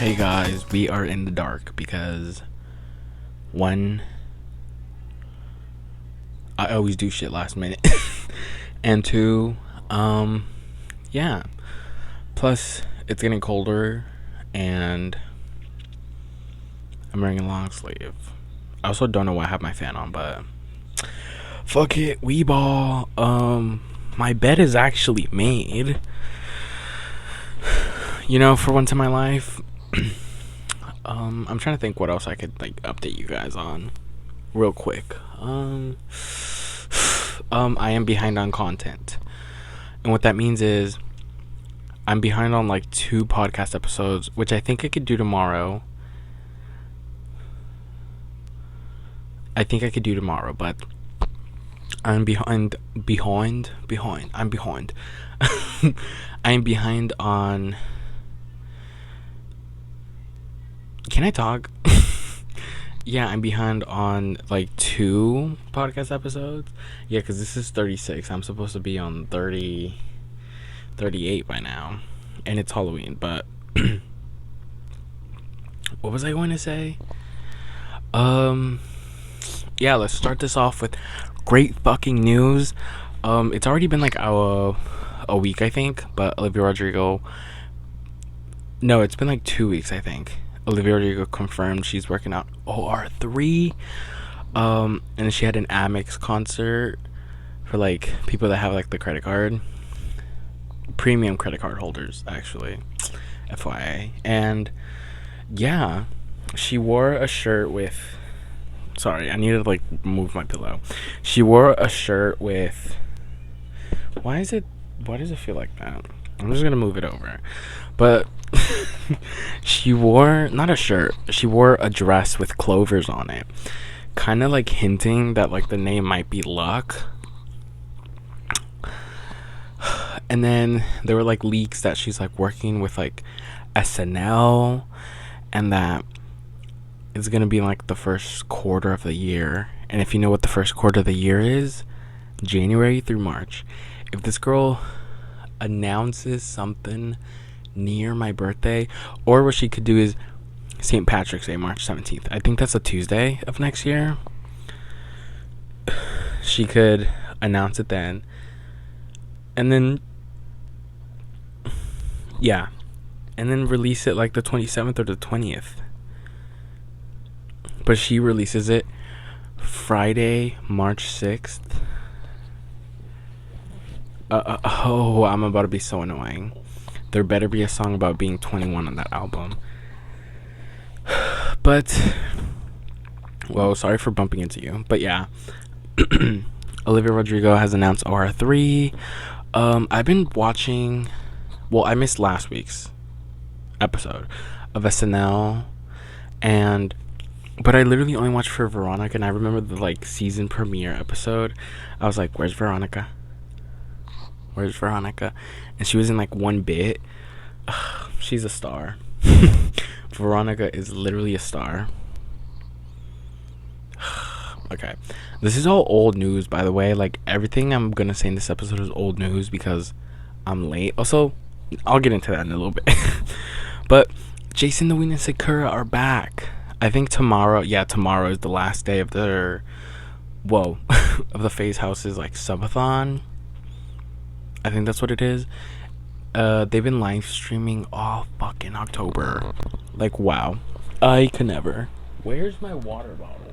Hey guys, we are in the dark because one, I always do shit last minute, and two, yeah. Plus, it's getting colder, and I'm wearing a long sleeve. I also don't know why I have my fan on, but fuck it, we ball. My bed is actually made. For once in my life. I'm trying to think what else I could update you guys on real quick. I am behind on content. And what that means is I'm behind on 2 podcast episodes, which I think I could do tomorrow. But I'm behind. I'm behind. I'm behind on. Can I talk? Yeah, I'm behind on 2 podcast episodes. Yeah, because this is 36. I'm supposed to be on 38 by now. And it's Halloween, but what was I going to say? Yeah, let's start this off with great fucking news. It's already been a week, I think, but Olivia Rodrigo. No, it's been 2 weeks, I think. Olivia Rodrigo confirmed she's working out OR3. And she had an Amex concert for people that have the credit card, premium credit card holders, actually, FYI. And yeah, she wore a shirt with. Sorry, I need to move my pillow. She wore a shirt with. Why does it feel like that? I'm just gonna move it over. But she wore not a shirt. She wore a dress with clovers on it, kind of hinting that the name might be Luck. And then there were leaks that she's working with SNL, and that it's gonna be the first quarter of the year. And if you know what the first quarter of the year is, January through March. If this girl announces something near my birthday, or what she could do is St. Patrick's Day, March 17th. I think that's a Tuesday of next year. She could announce it then. And then, yeah. And then release it the 27th or the 20th. But she releases it Friday, March 6th. I'm about to be so annoying. There better be a song about being 21 on that album. But, well, sorry for bumping into you. But yeah, Olivia Rodrigo has announced OR3. I've been watching. Well, I missed last week's episode of SNL, but I literally only watched for Veronica, and I remember the season premiere episode. I was like, "Where's Veronica? Where's Veronica?" And she was in one bit. She's a star. Veronica is literally a star. Okay, this is all old news, by the way. Everything I'm gonna say in this episode is old news because I'm late. Also, I'll get into that in a little bit. But Jason, Derulo, and Sakura are back. I think tomorrow is the last day of their of the Phase House's subathon. I think that's what it is. They've been live streaming all fucking October. Wow. I could never. Where's my water bottle?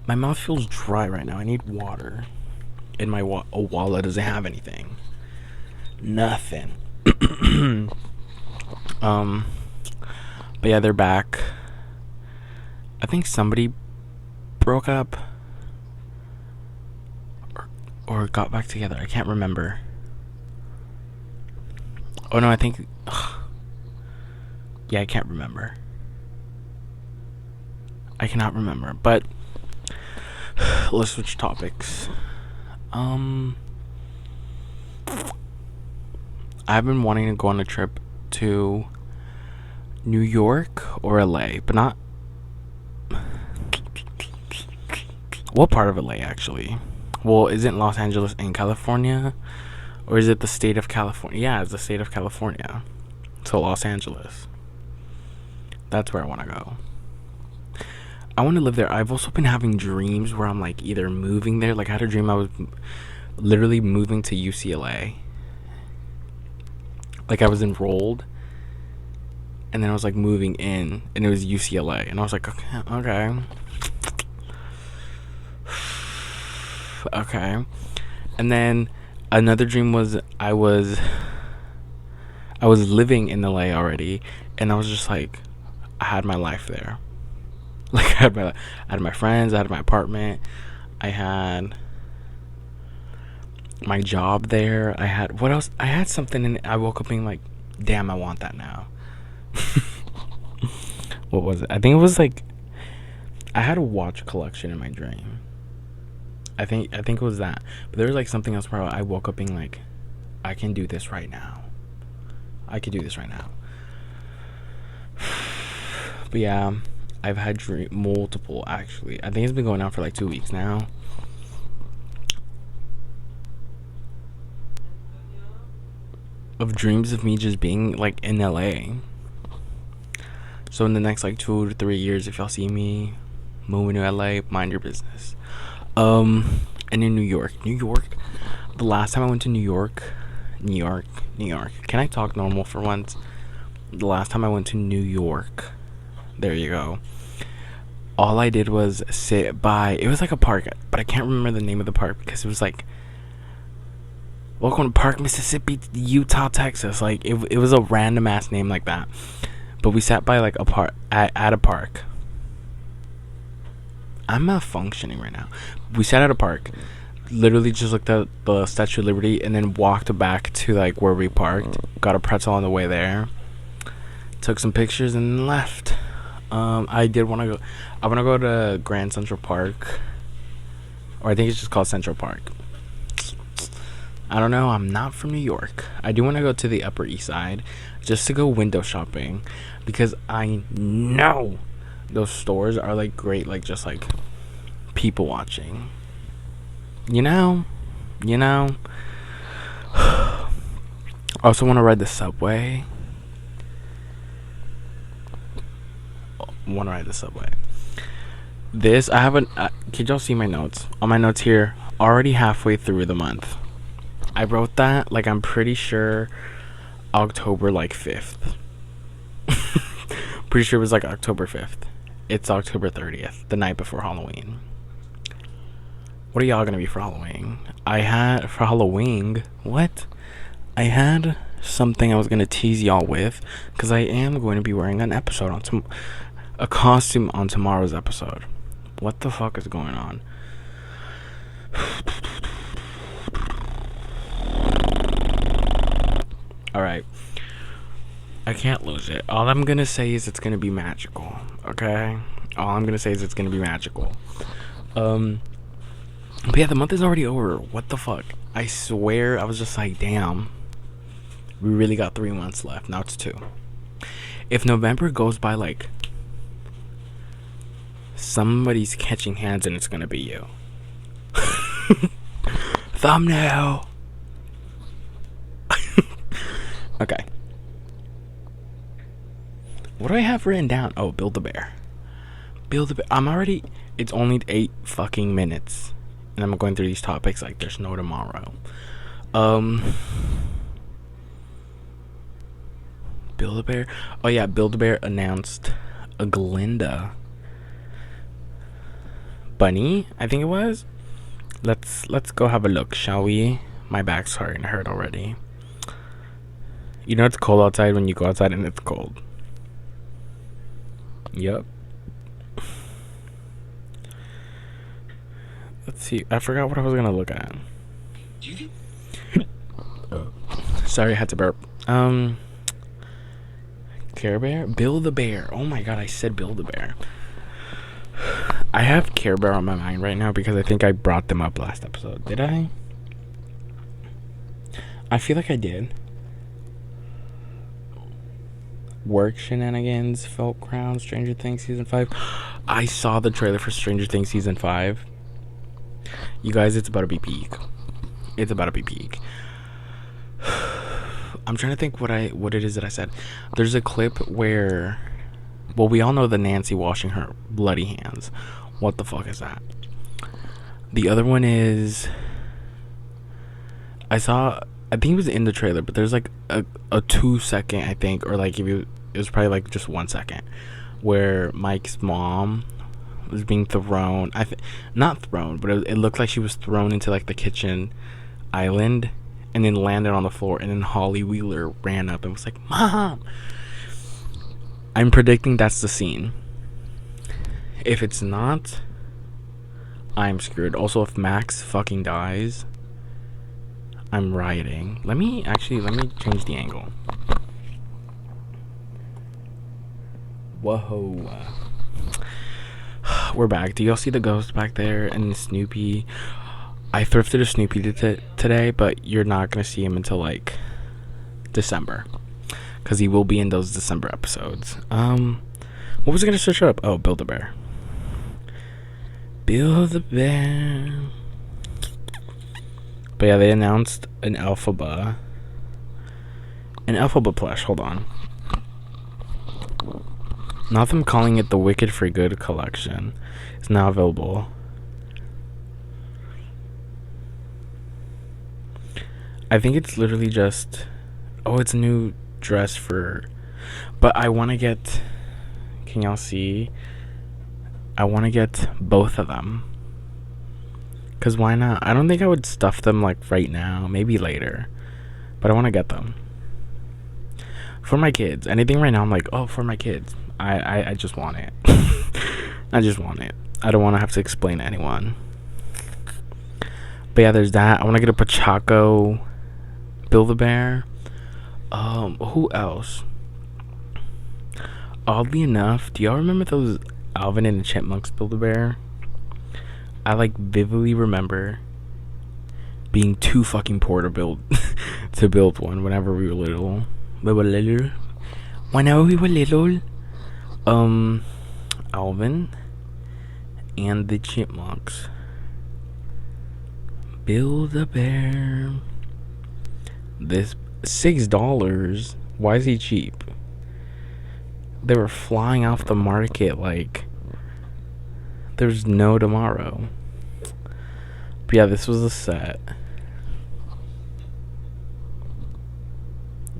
My mouth feels dry right now. I need water. And my wallet doesn't have anything. Nothing. But yeah, they're back. I think somebody broke up or got back together. I can't remember. Oh no, I think. Yeah, I can't remember. I cannot remember. But let's switch topics. I've been wanting to go on a trip to New York or LA, but not. What part of LA actually? Well, isn't Los Angeles in California? Or is it the state of California? Yeah, it's the state of California. So Los Angeles. That's where I want to go. I want to live there. I've also been having dreams where I'm like either moving there. Like I had a dream I was literally moving to UCLA. Like I was enrolled, and then I was like moving in, and it was UCLA, and I was like, okay. Okay. And then another dream was I was living in LA already, and I was just like, I had my life there. Like I had my friends, I had my apartment, I had my job there. I had what else? I had something, and I woke up being like, damn, I want that now. What was it? I think it was like I had a watch collection in my dream. I think it was that. But there was like something else where I woke up being like, I can do this right now. I could do this right now. But yeah, I've had multiple actually. I think it's been going on for like 2 weeks now. Of dreams of me just being like in LA. So in the next like 2 to 3 years, if y'all see me moving to LA, mind your business. And in New York. The last time I went to New York. Can I talk normal for once? The last time I went to New York. There you go. All I did was sit by. It was like a park, but I can't remember the name of the park because it was like, welcome to Park Mississippi, Utah, Texas. Like it was a random ass name like that. But we sat by like a park at a park. I'm not functioning right now. We sat at a park, literally just looked at the Statue of Liberty, and then walked back to like where we parked. Got a pretzel on the way there. Took some pictures and left. I did want to go. I want to go to Grand Central Park, or I think it's just called Central Park. I don't know. I'm not from New York. I do want to go to the Upper East Side just to go window shopping because I know those stores are like great, like just like people watching. You know. I also want to ride the subway. This I haven't. Could y'all see my notes? On my notes here, already halfway through the month. I wrote that like I'm pretty sure October like 5th. Pretty sure it was like October 5th. It's October 30th, the night before Halloween. What are y'all gonna be for Halloween? I had something I was gonna tease y'all with, because I am going to be wearing an episode on a costume on tomorrow's episode. What the fuck is going on? Alright. I can't lose it. All I'm gonna say is it's gonna be magical. Okay? But yeah, the month is already over. What the fuck? I swear I was just like, damn. We really got 3 months left. Now it's 2. If November goes by like somebody's catching hands, and it's gonna be you. Thumbnail. Okay. What do I have written down? Oh, Build a Bear. It's only 8 fucking minutes. And I'm going through these topics like there's no tomorrow. Build a Bear. Oh yeah, Build a Bear announced a Glinda bunny, I think it was. Let's go have a look, shall we? My back's starting to hurt already. You know it's cold outside when you go outside and it's cold. Yep. Let's see. I forgot what I was gonna look at. Sorry, I had to burp. Care Bear? Build a Bear. Oh my god, I said Build a Bear. I have Care Bear on my mind right now because I think I brought them up last episode. Did I? I feel like I did. Work Shenanigans, Felt Crown, Stranger Things Season 5. I saw the trailer for Stranger Things Season 5. You guys, it's about to be peak. I'm trying to think what it is that I said. There's a clip where, well, we all know the Nancy washing her bloody hands. What the fuck is that? The other one is, I think it was in the trailer, but there's like a 2 second, I think, or like if you, it was probably like just 1 second, where Mike's mom was being thrown. Not thrown, but it looked like she was thrown into like the kitchen island, and then landed on the floor. And then Holly Wheeler ran up and was like, "Mom!" I'm predicting that's the scene. If it's not, I'm screwed. Also, if Max fucking dies, I'm rioting. Let me change the angle. Whoa. We're back. Do y'all see the ghost back there and Snoopy? I thrifted a Snoopy today, but you're not gonna see him until like December, because he will be in those December episodes. What was I gonna search up? Oh, Build-A-Bear. Build-A-Bear. But yeah, they announced an Elphaba plush. Hold on. Not them calling it the Wicked for Good collection. It's now available. I think it's literally just, oh, it's a new dress for, but I want to get, can y'all see? I want to get both of them. Because why not? I don't think I would stuff them like right now, maybe later, but I want to get them for my kids. Anything right now, I'm like, oh, for my kids. I just want it. I just want it. I don't want to have to explain to anyone. But yeah, there's that. I want to get a Pachaco Build-A-Bear. Who else? Oddly enough, do y'all remember those Alvin and the Chipmunks Build-A-Bear? I like vividly remember being too fucking poor to build one whenever we were little. Whenever we were little. Alvin and the Chipmunks Build-A-Bear. This $6. Why is he cheap? They were flying off the market like there's no tomorrow. But yeah, this was a set.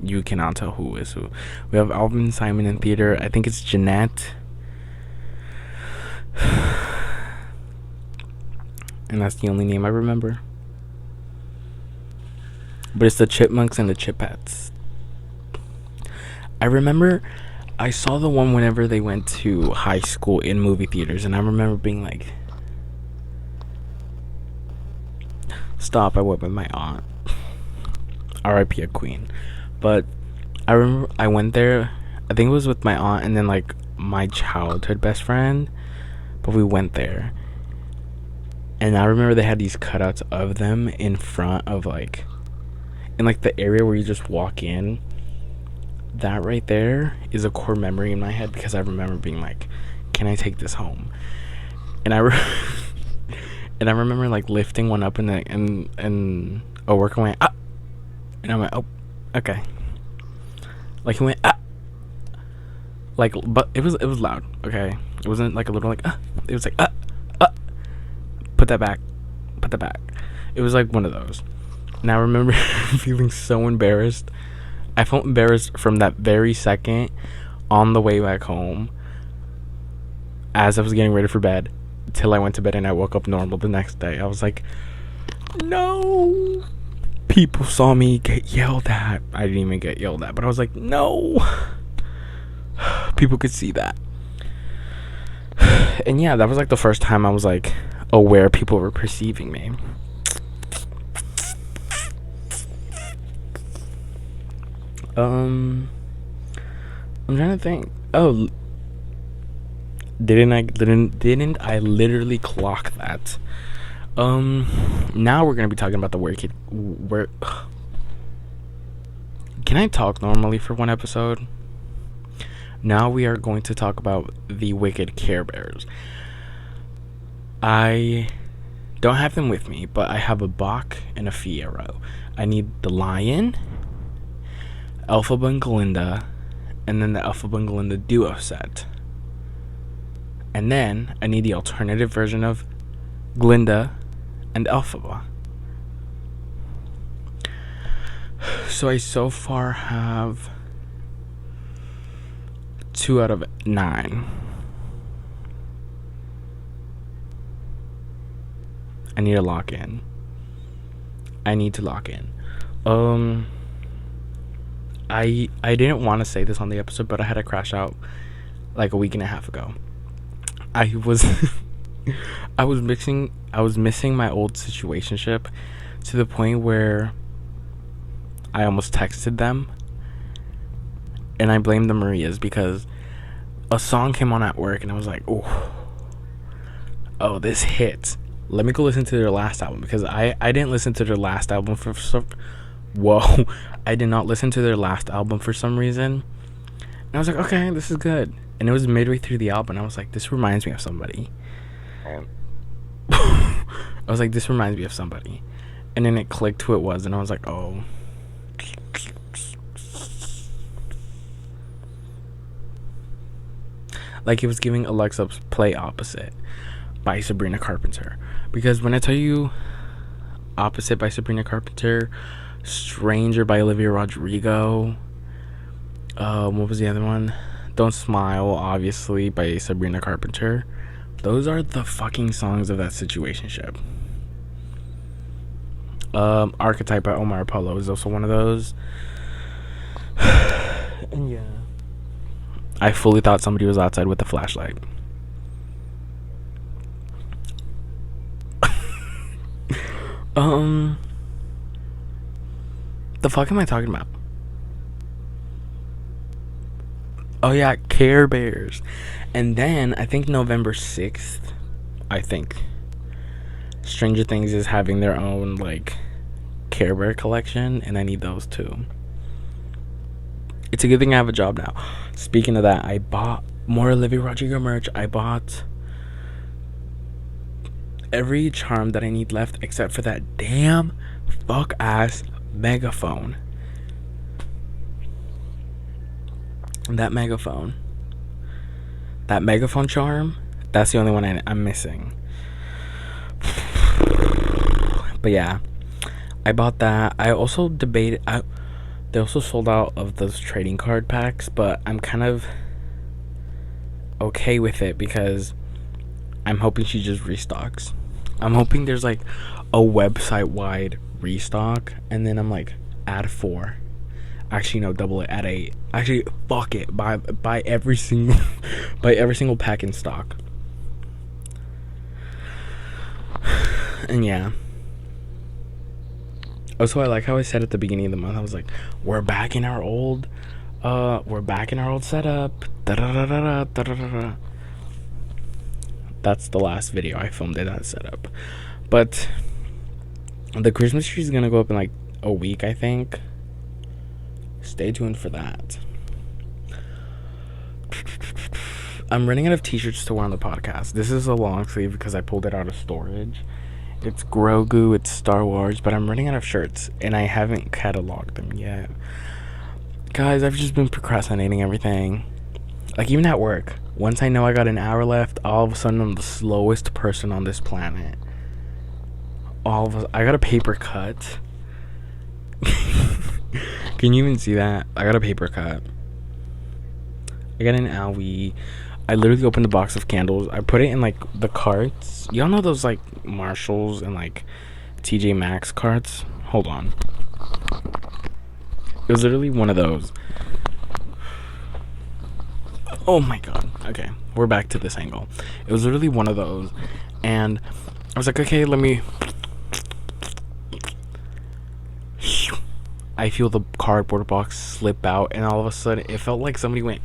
You cannot tell who is who. We have Alvin Simon in theater. I think it's Jeanette. And that's the only name I remember. But it's the Chipmunks and the Chipettes. I remember I saw the one whenever they went to high school in movie theaters, and I remember being like, stop, I went with my aunt. R.I.P. a queen. But I remember I went there, I think it was with my aunt and then like my childhood best friend, but we went there. And I remember they had these cutouts of them in front of like, in like the area where you just walk in. That right there is a core memory in my head, because I remember being like, can I take this home? And I remember like lifting one up and a worker went, ah, and I went, oh, okay. Like he went, ah, like, but it was loud. Okay, it wasn't like a little like, ah, it was like, ah, ah, put that back. It was like one of those. And I remember feeling so embarrassed. I felt embarrassed from that very second on the way back home, as I was getting ready for bed, till I went to bed and I woke up normal the next day. I was like, no. People saw me get yelled at. I didn't even get yelled at, but I was like, no. People could see that. And yeah, that was like the first time I was like aware people were perceiving me. I'm trying to think. Oh, didn't I literally clock that? Now we're gonna be talking about the where can I talk normally for one episode? Now we are going to talk about the Wicked Care Bears. I don't have them with me, but I have a Bach and a Fiero. I need the lion, Elphaba and Glinda, and then the Elphaba and Glinda duo set. And then I need the alternative version of Glinda and Elphaba. So I so far have 2 out of 9. I need to lock in. I didn't want to say this on the episode, but I had to crash out like a week and a half ago. I was I was missing my old situationship to the point where I almost texted them, and I blamed the Marias because a song came on at work and I was like, oh, this hits. Let me go listen to their last album, because I didn't listen to their last album for some I did not listen to their last album for some reason. And I was like, okay, this is good. And it was midway through the album, and I was like, this reminds me of somebody. I was like, this reminds me of somebody. And then it clicked who it was, and I was like, oh. Like, it was giving Alexa's Play Opposite by Sabrina Carpenter. Because when I tell you Opposite by Sabrina Carpenter, Stranger by Olivia Rodrigo, what was the other one? Don't Smile, obviously, by Sabrina Carpenter. Those are the fucking songs of that situationship. Archetype by Omar Apollo is also one of those. And yeah, I fully thought somebody was outside with a flashlight. The fuck am I talking about? Oh yeah, Care Bears. And then I think November 6th, Stranger Things is having their own like Care Bear collection, and I need those too. It's a good thing I have a job now. Speaking of that, I bought more Olivia Rodrigo merch. I bought every charm that I need left except for that damn fuck ass megaphone. That megaphone charm, that's the only one I'm missing. But yeah, I bought that. I also debated, they also sold out of those trading card packs, but I'm kind of okay with it because I'm hoping she just restocks. I'm hoping there's like a website wide restock, and then I'm like, add 4. Actually, no, double it, add 8. Actually, fuck it, buy every single pack in stock. And yeah. Also, I like how I said at the beginning of the month, I was like, we're back in our old setup. Da-da-da-da-da-da-da-da. That's the last video I filmed in that setup. But the Christmas tree is gonna go up in like a week, I think. Stay tuned for that. I'm running out of t-shirts to wear on the podcast. This is a long sleeve because I pulled it out of storage. It's Grogu, it's Star Wars, but I'm running out of shirts and I haven't cataloged them yet. Guys, I've just been procrastinating everything. Like, even at work, once I know I got an hour left, all of a sudden I'm the slowest person on this planet. I got a paper cut. Can you even see that? I got a paper cut. I got an owie. I literally opened a box of candles. I put it in like the carts. Y'all know those like Marshalls and like TJ Maxx carts? Hold on. It was literally one of those. Oh my god. Okay, we're back to this angle. It was literally one of those, and I was like, okay, let me. I feel the cardboard box slip out, and all of a sudden it felt like somebody went.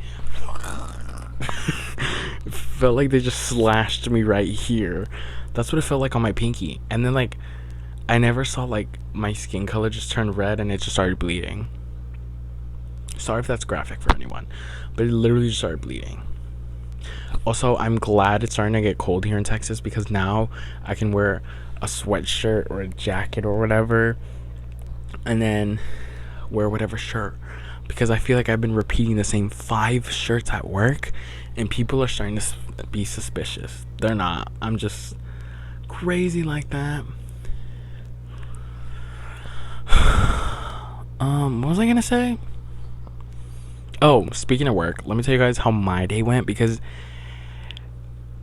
It felt like they just slashed me right here. That's what it felt like on my pinky. And then like I never saw like my skin color just turn red and it just started bleeding. Sorry if that's graphic for anyone, but it literally just started bleeding. Also, I'm glad it's starting to get cold here in Texas, because now I can wear a sweatshirt or a jacket or whatever, and then wear whatever shirt. because I feel like I've been repeating the same 5 shirts at work, and people are starting to be suspicious. They're not. I'm just crazy like that. What was I gonna say? Oh, speaking of work, let me tell you guys how my day went, because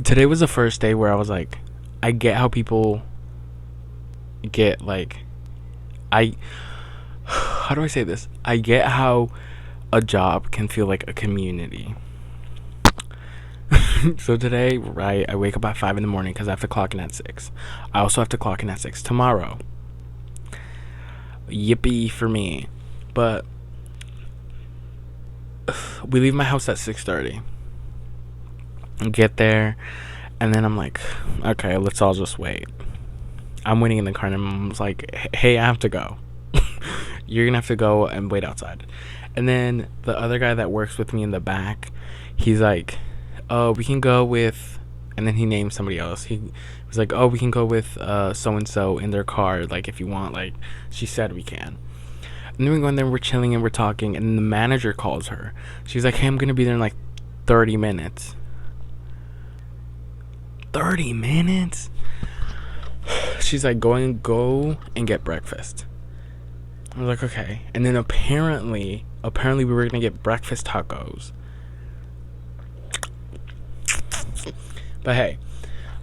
today was the first day where I was like, I get how people get like, I how do I say this? I get how a job can feel like a community. So today, right, I wake up at 5 in the morning because I have to clock in at 6. I also have to clock in at 6 tomorrow. Yippee for me. But we leave my house at 6:30. Get there, and then I'm like, okay, let's all just wait. I'm waiting in the car, and Mom's like, hey, I have to go. You're gonna have to go and wait outside. And then the other guy that works with me in the back, he's like, oh, we can go with, and then he named somebody else. He was like, oh, we can go with so and so in their car, like, if you want. Like, she said we can. And then we go in there, we're chilling and we're talking, and the manager calls her. She's like, hey, I'm gonna be there in like 30 minutes. 30 minutes? She's like, go and get breakfast. I was like, okay. And then apparently we were gonna get breakfast tacos. But hey,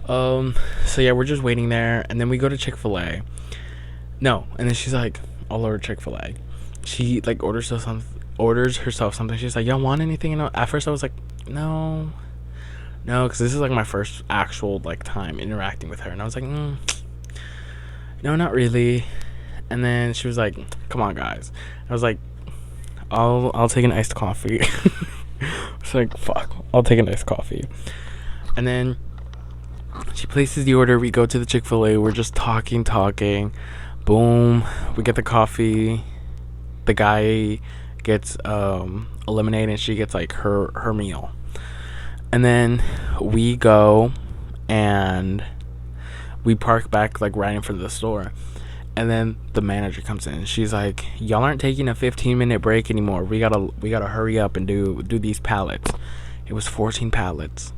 so yeah, we're just waiting there, and then we go to Chick-fil-A. No, and then she's like, I'll order Chick-fil-A. She like orders herself something. She's like, y'all want anything? And at first I was like, no, because this is like my first actual like time interacting with her, and I was like, no, not really. And then she was like, come on, guys. I was like, I'll take an iced coffee. It's like, fuck, I'll take an iced coffee. And then she places the order. We go to the Chick-fil-A. We're just talking. Boom. We get the coffee. The guy gets eliminated, and she gets like her meal. And then we go and we park back like right in front of the store. And then the manager comes in, and she's like, y'all aren't taking a 15-minute break anymore. We gotta hurry up and do these pallets. It was 14 pallets.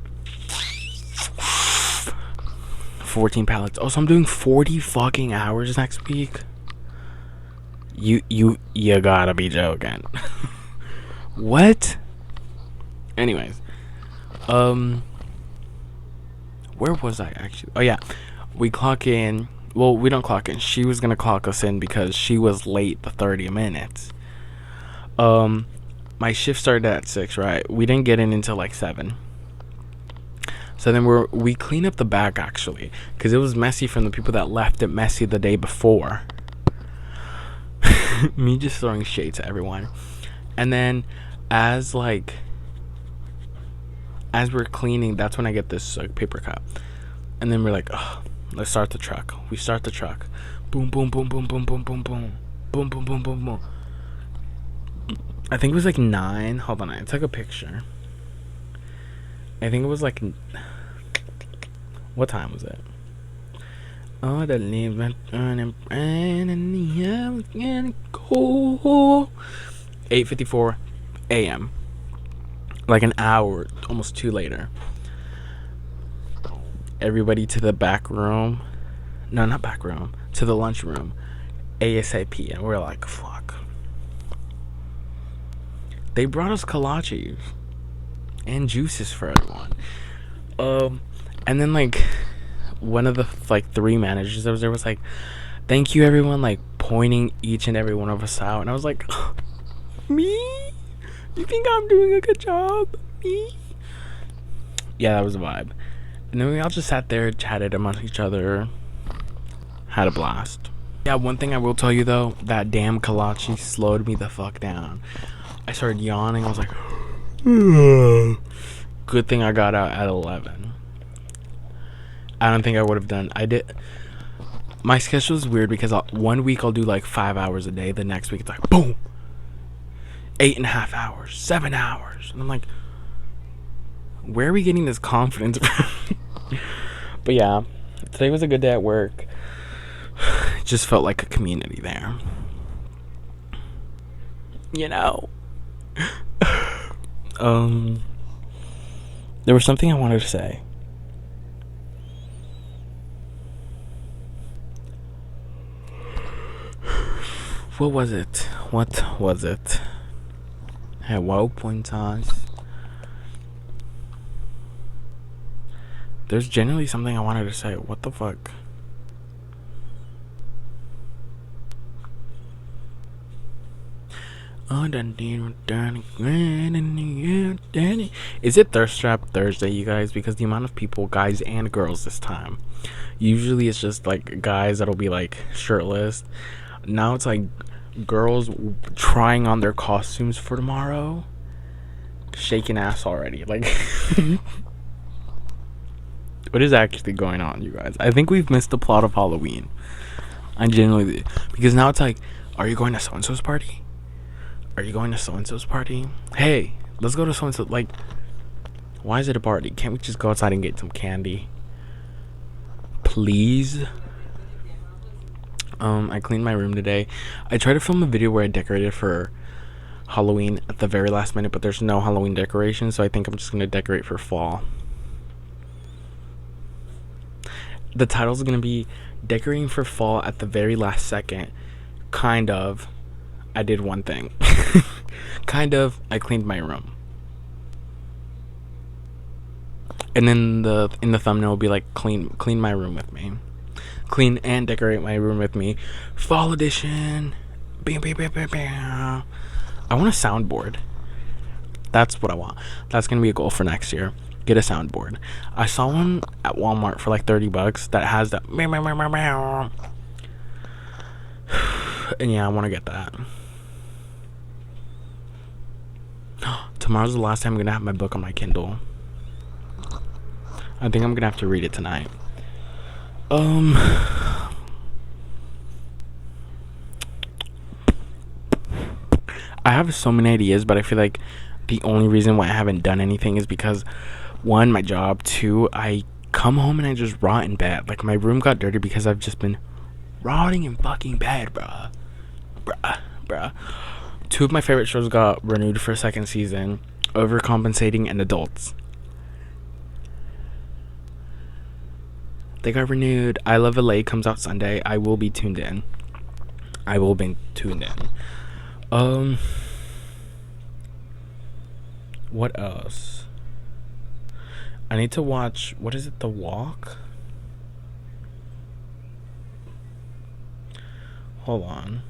14 pallets. Oh, so I'm doing 40 fucking hours next week? You gotta be joking. What? Anyways, where was I actually? Oh yeah, we clock in. Well, we don't clock in. She was gonna clock us in because she was late the 30 minutes. My shift started at 6, right? We didn't get in until like 7. So then we clean up the back actually, because it was messy from the people that left it messy the day before. Me just throwing shade to everyone. And then as we're cleaning, that's when I get this paper cut. And then we're like, oh, let's start the truck. We start the truck. Boom, boom, boom, boom, boom, boom, boom, boom. Boom, boom, boom, boom, boom. I think it was like 9. Hold on, I took a picture. I think it was like, what time was it? Oh, the living and the cool. 8:54 a.m. Like an hour, almost 2 later. Everybody to the back room. No, not back room. To the lunch room. ASAP. And we're like, fuck. They brought us kolaches and juices for everyone. And then like one of the like 3 managers that was there was like, thank you everyone, like pointing each and every one of us out. And I was like, me? You think I'm doing a good job? Me? Yeah, that was a vibe. And then we all just sat there, chatted amongst each other, had a blast. Yeah, one thing I will tell you though, that damn kolache slowed me the fuck down. I started yawning. I was like, good thing I got out at 11. I don't think I would have done. My schedule is weird because 1 week I'll do like 5 hours a day. The next week it's like boom, 8.5 hours, 7 hours, and I'm like, where are we getting this confidence from? But yeah, today was a good day at work. It just felt like a community there, you know. um, there was something I wanted to say. What was it? What was it? Hello, pointage. There's generally something I wanted to say. What the fuck? Is it Thirst Trap Thursday, you guys? Because the amount of people, guys and girls this time. Usually it's just like guys that'll be like shirtless. Now it's like girls trying on their costumes for tomorrow. Shaking ass already. Like, what is actually going on, you guys? I think we've missed the plot of Halloween. I genuinely do. Because now it's like, are you going to so-and-so's party? Are you going to so-and-so's party? Hey, let's go to so-and-so. Like, why is it a party? Can't we just go outside and get some candy? Please? I cleaned my room today. I tried to film a video where I decorated for Halloween at the very last minute, but there's no Halloween decoration, so I think I'm just going to decorate for fall. The title's going to be Decorating for Fall at the Very Last Second. Kind of. I did one thing. Kind of. I cleaned my room. And then in the thumbnail will be like clean my room with me. Clean and decorate my room with me. Fall edition. Bam, bam, bam, bam, bam. I want a soundboard. That's what I want. That's gonna be a goal for next year. Get a soundboard. I saw one at Walmart for like $30 that has that. And yeah, I want to get that. Tomorrow's the last time I'm gonna have my book on my Kindle. I think I'm gonna have to read it tonight. I have so many ideas, but I feel like the only reason why I haven't done anything is because, one, my job. Two, I come home and I just rot in bed. Like, my room got dirty because I've just been rotting in fucking bed, bruh. Two of my favorite shows got renewed for a second season: Overcompensating and Adults. They got renewed. I Love LA comes out Sunday. I will be tuned in. What else? I need to watch, what is it, The Walk? Hold on.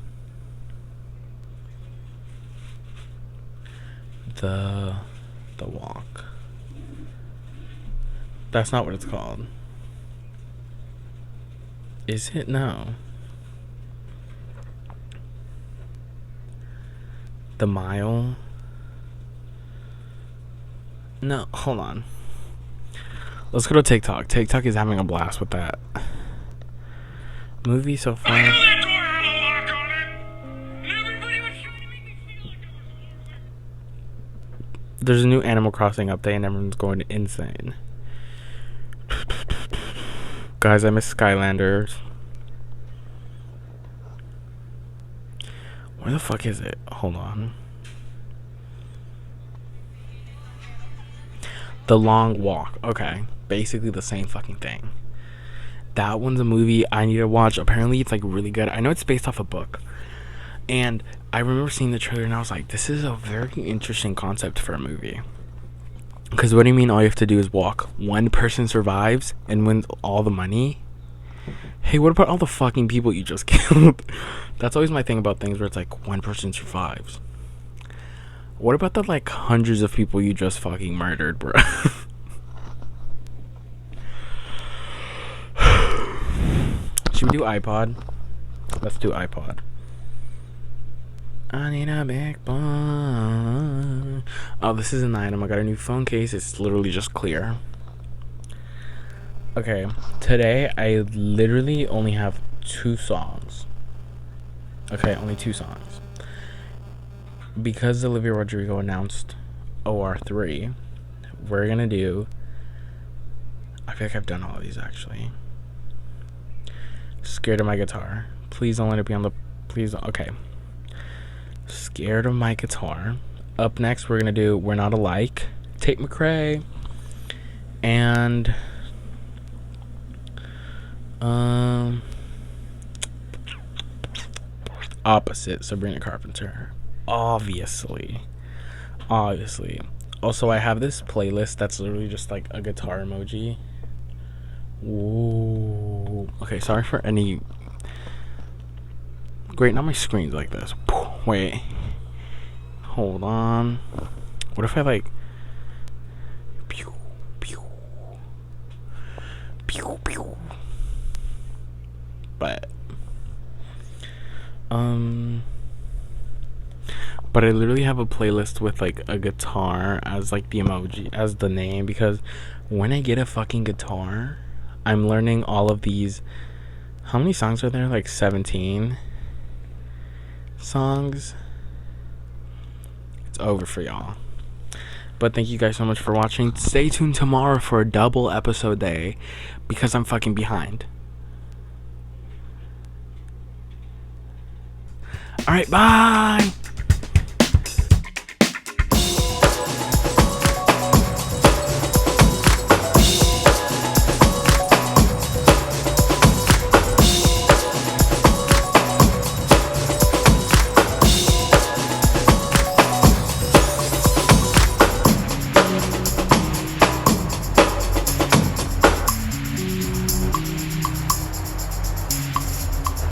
The Walk. That's not what it's called. Is it? No. The Mile. No, hold on. Let's go to TikTok. TikTok is having a blast with that. Movie so far. There's a new Animal Crossing update and everyone's going insane. Guys, I miss Skylanders. Where the fuck is it? Hold on. The Long Walk. Okay. Basically the same fucking thing. That one's a movie I need to watch. Apparently it's like really good. I know it's based off a book. And I remember seeing the trailer and I was like, this is a very interesting concept for a movie. Because what do you mean all you have to do is walk? One person survives and wins all the money? Hey, what about all the fucking people you just killed? That's always my thing about things where it's like one person survives. What about the like hundreds of people you just fucking murdered, bro? Should we do iPod? Let's do iPod. I need a big phone. Oh, this is an item. I got a new phone case. It's literally just clear. Okay, today I literally only have 2 songs. Okay, only 2 songs. Because Olivia Rodrigo announced OR3, we're gonna do... I feel like I've done all of these actually. Scared of My Guitar. Please don't let it be on the... Please, okay. Scared of My Guitar. Up next, we're gonna do "We're Not Alike," Tate McRae, and Opposite, Sabrina Carpenter. Obviously. Obviously. Also, I have this playlist that's literally just like a guitar emoji. Ooh. Okay, sorry for any. Great, now my screen's like this. Wait. Hold on. What if I like. Pew, pew. Pew, pew. But. But I literally have a playlist with like a guitar as like the emoji, as the name, because when I get a fucking guitar, I'm learning all of these. How many songs are there? Like 17 songs. It's over for y'all. But thank you guys so much for watching. Stay tuned tomorrow for a double episode day because I'm fucking behind. Alright, bye!